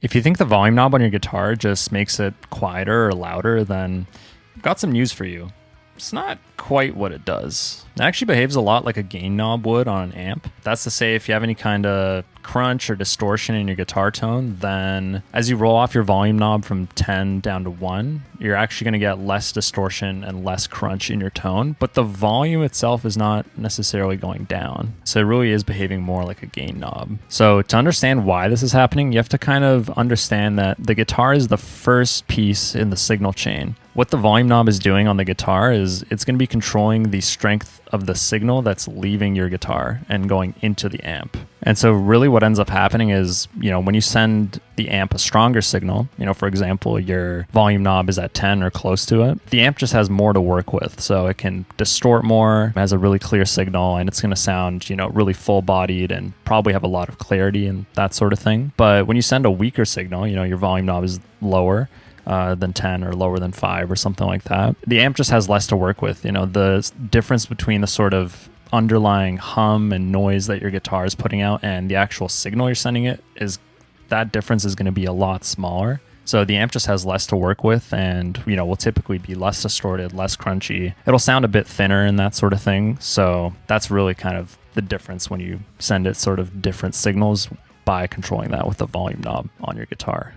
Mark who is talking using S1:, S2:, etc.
S1: If you think the volume knob on your guitar just makes it quieter or louder, then I've got some news for you. It's not quite what it does. It actually behaves a lot like a gain knob would on an amp. That's to say, if you have any kind of crunch or distortion in your guitar tone, then as you roll off your volume knob from 10 down to 1, you're actually going to get less distortion and less crunch in your tone, but the volume itself is not necessarily going down. So it really is behaving more like a gain knob. So to understand why this is happening, you have to kind of understand that the guitar is the first piece in the signal chain. What the volume knob is doing on the guitar is it's going to be controlling the strength of the signal that's leaving your guitar and going into the amp. And so really what ends up happening is, when you send the amp a stronger signal, for example, your volume knob is at 10 or close to it, the amp just has more to work with. So it can distort more, has a really clear signal, and it's going to sound, really full bodied and probably have a lot of clarity and that sort of thing. But when you send a weaker signal, your volume knob is lower than 10 or lower than 5 or something like that. The amp just has less to work with. The difference between the sort of underlying hum and noise that your guitar is putting out and the actual signal you're sending it that difference is going to be a lot smaller. So the amp just has less to work with and, will typically be less distorted, less crunchy. It'll sound a bit thinner and that sort of thing. So that's really kind of the difference when you send it sort of different signals by controlling that with the volume knob on your guitar.